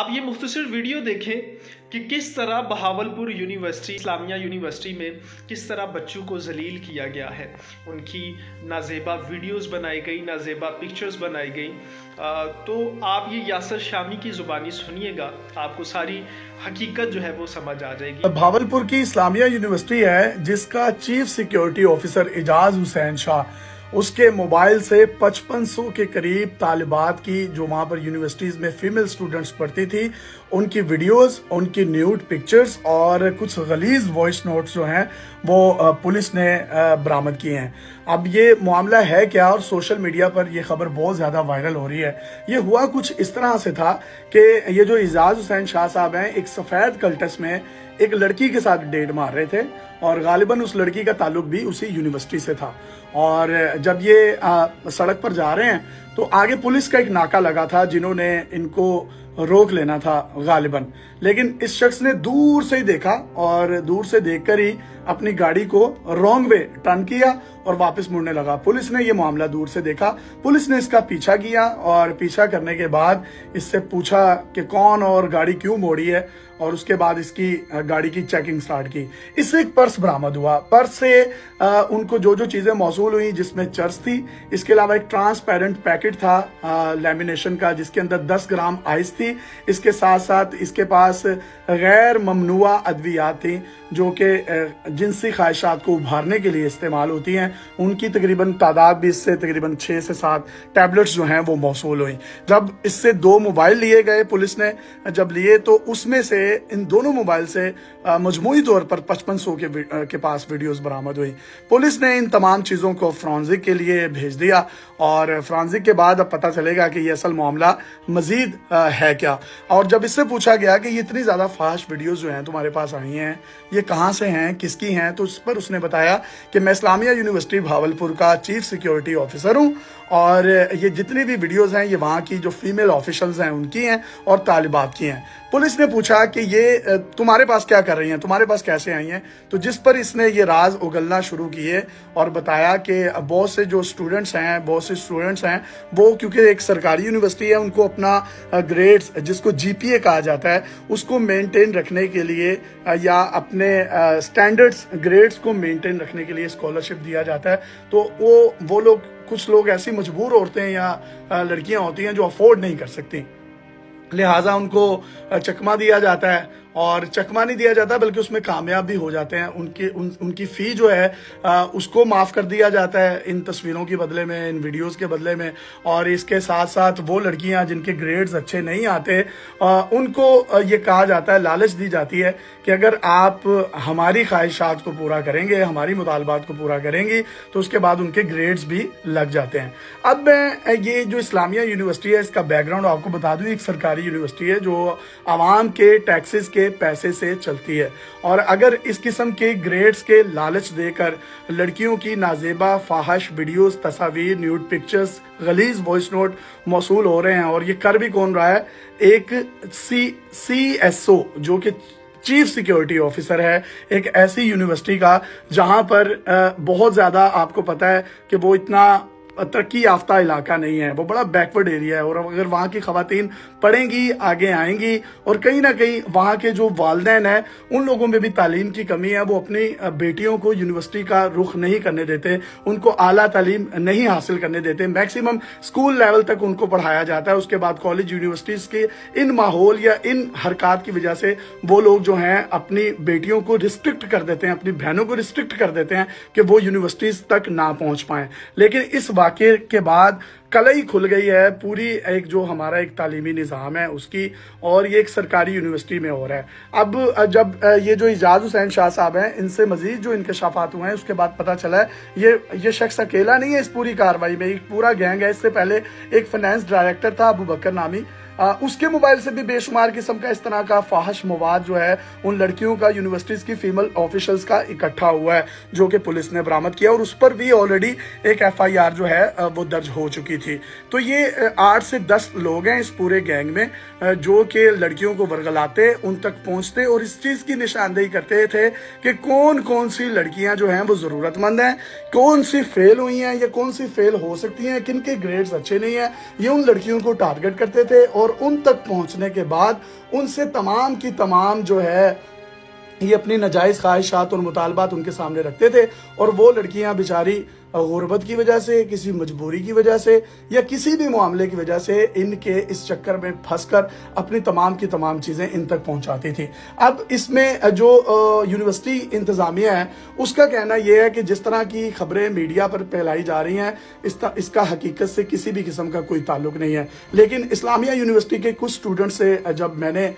आप ये मुख्तसर वीडियो देखें कि किस तरह बहावलपुर यूनिवर्सिटी इस्लामिया यूनिवर्सिटी में किस तरह बच्चों को जलील किया गया है। उनकी नाजेबा वीडियोस बनाई गई, नाजेबा पिक्चर्स बनाई गई। तो आप ये यासर शामी की ज़ुबानी सुनिएगा, आपको सारी हकीकत जो है वो समझ आ जाएगी। भावलपुर की इस्लामिया यूनिवर्सिटी है जिसका chief security officer Ajaz Hussain Shah, उसके मोबाइल से 5500 के करीब तालिबात की जो वहाँ पर यूनिवर्सिटीज़ में फीमेल स्टूडेंट्स पढ़ती थी उनकी वीडियोस, उनकी न्यूड पिक्चर्स और कुछ गलीज वॉइस नोट्स जो हैं वो पुलिस ने बरामद किए हैं। अब ये मामला है क्या और सोशल मीडिया पर ये खबर बहुत ज़्यादा वायरल हो रही है। ये हुआ कुछ इस तरह से था कि ये जो एजाज हुसैन शाह साहब हैं एक सफ़ेद कल्टस में एक लड़की के साथ डेट मार रहे थे और गालिबन उस लड़की का ताल्लुक भी उसी यूनिवर्सिटी से था। और जब ये सड़क पर जा रहे हैं तो आगे पुलिस का एक नाका लगा था जिन्होंने इनको रोक लेना था गालिबन, लेकिन इस शख्स ने दूर से ही देखा और दूर से देखकर ही अपनी गाड़ी को रॉन्ग वे टर्न किया और वापस मुड़ने लगा। पुलिस ने ये मामला दूर से देखा, पुलिस ने इसका पीछा किया और पीछा करने के बाद इससे पूछा कि कौन और गाड़ी क्यों मोड़ी है और उसके बाद इसकी गाड़ी की चेकिंग स्टार्ट की। इससे एक पर्स बरामद हुआ। पर्स से उनको जो जो चीज़ें मौसूल हुई जिसमें चर्च थी, इसके अलावा एक ट्रांसपेरेंट पैकेट था लेमिनेशन का जिसके अंदर 10 ग्राम आइस थी। इसके साथ साथ इसके पास गैर ममनुआ अद्वियात थी जो कि जिनसी ख्वाहिशात को उभारने के लिए इस्तेमाल होती हैं। उनकी तकरीबन तादाद भी इससे तकरीबन 6 से 7 टैबलेट्स जो हैं वो मौसूल हुई। जब इससे 2 मोबाइल लिए गए पुलिस ने, जब लिए तो उसमें से इन दोनों मोबाइल से मजमूई तौर पर 5500 के पास वीडियोस बरामद हुई। पुलिस ने इन तमाम चीज़ों को फ्रांजिक के लिए भेज दिया और फ्रांजिक के बाद अब पता चलेगा कि ये असल मामला मजीद है क्या। और जब इससे पूछा गया कि ये इतनी ज़्यादा फास्ट वीडियोस जो हैं तुम्हारे पास आई हैं, ये कहाँ से हैं, किसकी हैं, तो उस पर उसने बताया कि मैं इस्लामिया यूनिवर्सिटी भावलपुर का चीफ सिक्योरिटी ऑफिसर हूँ और ये जितनी भी वीडियोस हैं ये वहाँ की जो फीमेल ऑफिशल्स हैं उनकी हैं और तालिबात की हैं। पुलिस ने पूछा कि ये तुम्हारे पास क्या कर रही हैं, तुम्हारे पास कैसे आई हैं, तो जिस पर इसने ये राज उगलना शुरू किए और बताया कि बहुत से जो स्टूडेंट्स हैं, बहुत से स्टूडेंट्स हैं वो क्योंकि एक सरकारी यूनिवर्सिटी है उनको अपना ग्रेड्स जिसको जीपीए कहा जाता है उसको मेंटेन रखने के लिए या अपने स्टैंडर्ड्स ग्रेड्स को मेंटेन रखने के लिए स्कॉलरशिप दिया जाता है। तो वो लोग, कुछ लोग ऐसी मजबूर औरतें या लड़कियां होती हैं जो अफोर्ड नहीं कर सकती, लिहाजा उनको चकमा दिया जाता है और चकमा नहीं दिया जाता बल्कि उसमें कामयाब भी हो जाते हैं। उनकी फ़ी जो है उसको माफ़ कर दिया जाता है इन तस्वीरों के बदले में, इन वीडियोस के बदले में। और इसके साथ साथ वो लड़कियां जिनके ग्रेड्स अच्छे नहीं आते उनको ये कहा जाता है, लालच दी जाती है कि अगर आप हमारी ख्वाहिशात को पूरा करेंगे, हमारी मुतालबात को पूरा करेंगी तो उसके बाद उनके ग्रेड्स भी लग जाते हैं। अब मैं ये जो इस्लामिया यूनिवर्सिटी है इसका बैकग्राउंड आपको बता दूं, एक सरकारी यूनिवर्सिटी है जो आवाम के टैक्सेस के पैसे से चलती है और अगर इस किस्म के ग्रेड्स के लालच देकर लड़कियों की नाजेबा फाहश वीडियोस, तस्वीर, न्यूड पिक्चर्स, गलीज वॉइस नोट मौसूल हो रहे हैं और ये कर भी कौन रहा है, एक CSO जो कि चीफ सिक्योरिटी ऑफिसर है एक ऐसी यूनिवर्सिटी का जहां पर बहुत ज़्यादा आपको पता है कि वो इतना तरक्की याफ्ता इलाका नहीं है, वो बड़ा बैकवर्ड एरिया है। और अगर वहाँ की खवातीन पढ़ेंगी, आगे आएंगी और कहीं ना कहीं वहाँ के जो वालिदैन हैं उन लोगों में भी तालीम की कमी है, वो अपनी बेटियों को यूनिवर्सिटी का रुख नहीं करने देते, उनको आला तालीम नहीं हासिल करने देते। मैक्सिमम स्कूल लेवल तक उनको पढ़ाया जाता है, उसके बाद कॉलेज यूनिवर्सिटीज़ के इन माहौल या इन हरकत की वजह से वो लोग जो हैं अपनी बेटियों को रिस्ट्रिक्ट कर देते हैं, अपनी बहनों को रिस्ट्रिक्ट कर देते हैं कि वो यूनिवर्सिटीज़ तक ना पहुँच पाएँ। लेकिन इस वाक़े के बाद कलई खुल गई है पूरी एक जो हमारा एक तालीमी निज़ाम है उसकी, और ये एक सरकारी यूनिवर्सिटी में हो रहा है। अब जब ये जो एजाज हुसैन शाह साहब हैं इनसे मजीद जो इंकशाफात हुए हैं उसके बाद पता चला है ये शख्स अकेला नहीं है इस पूरी कार्रवाई में, एक पूरा गैंग है। इससे पहले एक फाइनेंस डायरेक्टर था अबू बकर नामी, उसके मोबाइल से भी बेशुमार किस्म का इस तरह का फाहश मवाद जो है उन लड़कियों का यूनिवर्सिटीज़ की फीमेल ऑफिशल्स का इकट्ठा हुआ है जो कि पुलिस ने बरामद किया और उस पर भी ऑलरेडी एक FIR जो है वो दर्ज हो चुकी थी। तो ये 8 से 10 लोग हैं इस पूरे गैंग में जो कि लड़कियों को वर्गलाते, उन तक पहुंचते और इस चीज़ की निशानदेही करते थे कि कौन कौन सी लड़कियां जो हैं वो ज़रूरतमंद हैं, कौन सी फेल हुई हैं या कौन सी फेल हो सकती हैं, किन के ग्रेड्स अच्छे नहीं हैं, ये उन लड़कियों को टारगेट करते थे और اور ان تک پہنچنے کے بعد ان سے تمام کی تمام جو ہے یہ اپنی ناجائز خواہشات اور مطالبات ان کے سامنے رکھتے تھے، اور وہ لڑکیاں بیچاری غربت کی وجہ سے، کسی مجبوری کی وجہ سے یا کسی بھی معاملے کی وجہ سے ان کے اس چکر میں پھنس کر اپنی تمام کی تمام چیزیں ان تک پہنچاتی تھی۔ اب اس میں جو یونیورسٹی انتظامیہ ہے اس کا کہنا یہ ہے کہ جس طرح کی خبریں میڈیا پر پھیلائی جا رہی ہیں اس کا حقیقت سے کسی بھی قسم کا کوئی تعلق نہیں ہے، لیکن اسلامیہ یونیورسٹی کے کچھ اسٹوڈنٹ سے جب میں نے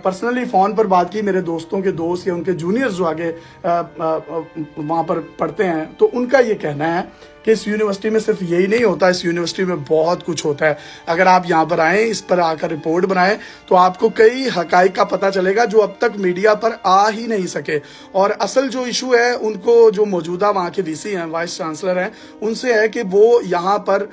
پرسنلی فون پر بات کی، میرے دوستوں کے دوست یا ان کے جونیئرز جو آگے وہاں پر پڑھتے ہیں، تو ان کا یہ کہنا ہے کہ اس یونیورسٹی میں صرف یہی نہیں ہوتا، اس یونیورسٹی میں بہت کچھ ہوتا ہے۔ اگر آپ یہاں پر آئیں، اس پر آ کر رپورٹ بنائیں تو آپ کو کئی حقائق کا پتہ چلے گا جو اب تک میڈیا پر آ ہی نہیں سکے۔ اور اصل جو ایشو ہے ان کو جو موجودہ وہاں کے وی سی ہیں، وائس چانسلر ہیں، ان سے ہے کہ وہ یہاں پر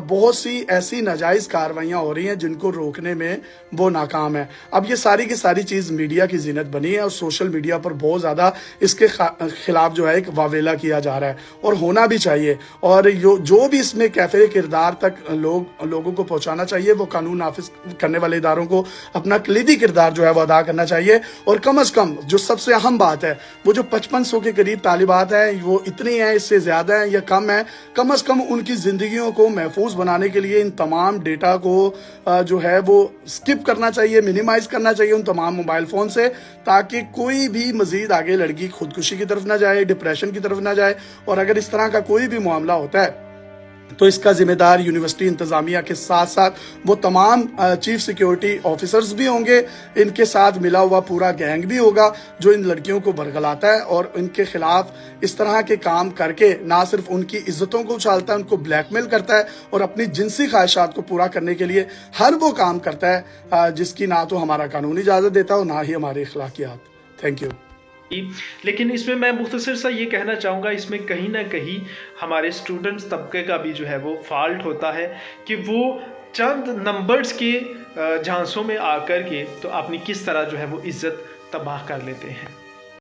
بہت سی ایسی ناجائز کاروائیاں ہو رہی ہیں جن کو روکنے میں وہ ناکام ہے۔ اب یہ ساری کی ساری چیز میڈیا کی زینت بنی ہے اور سوشل میڈیا پر بہت زیادہ اس کے خلاف جو ہے ایک واویلا کیا جا رہا ہے، اور ہونا بھی چاہیے، اور جو بھی اس میں کیفے کردار تک لوگوں کو پہنچانا چاہیے، وہ قانون نافذ کرنے والے اداروں کو اپنا کلیدی کردار جو ہے وہ ادا کرنا چاہیے، اور کم از کم جو سب سے اہم بات ہے، وہ جو 5500 کے قریب طالبات ہیں، وہ اتنی ہیں، اس سے زیادہ ہیں یا کم ہیں، کم از کم ان کی زندگیوں کو محفوظ بنانے کے لیے ان تمام ڈیٹا کو جو ہے وہ سکپ کرنا چاہیے، منیمائز کرنا چاہیے ان تمام موبائل فون سے، تاکہ کوئی بھی مزید آگے لڑکی خودکشی کی طرف نہ جائے، ڈپریشن کی طرف نہ جائے، اور اگر اس طرح کا کوئی بھی معاملہ ہوتا ہے تو اس کا ذمہ دار یونیورسٹی انتظامیہ کے ساتھ ساتھ وہ تمام چیف سیکیورٹی آفیسرز بھی ہوں گے، ان کے ساتھ ملا ہوا پورا گینگ بھی ہوگا جو ان لڑکیوں کو برگلاتا ہے اور ان کے خلاف اس طرح کے کام کر کے نہ صرف ان کی عزتوں کو اچھالتا ہے، ان کو بلیک میل کرتا ہے، اور اپنی جنسی خواہشات کو پورا کرنے کے لیے ہر وہ کام کرتا ہے جس کی نہ تو ہمارا قانون اجازت دیتا اور نہ ہی ہماری اخلاقیات۔ Thank you. لیکن اس میں مختصر سا یہ کہنا چاہوں گا، اس میں کہیں نہ کہیں ہمارے اسٹوڈنٹس طبقے کا بھی جو ہے وہ فالٹ ہوتا ہے کہ وہ چند نمبرز کے جھانسوں میں آ کر کے تو اپنی کس طرح جو ہے وہ عزت تباہ کر لیتے ہیں۔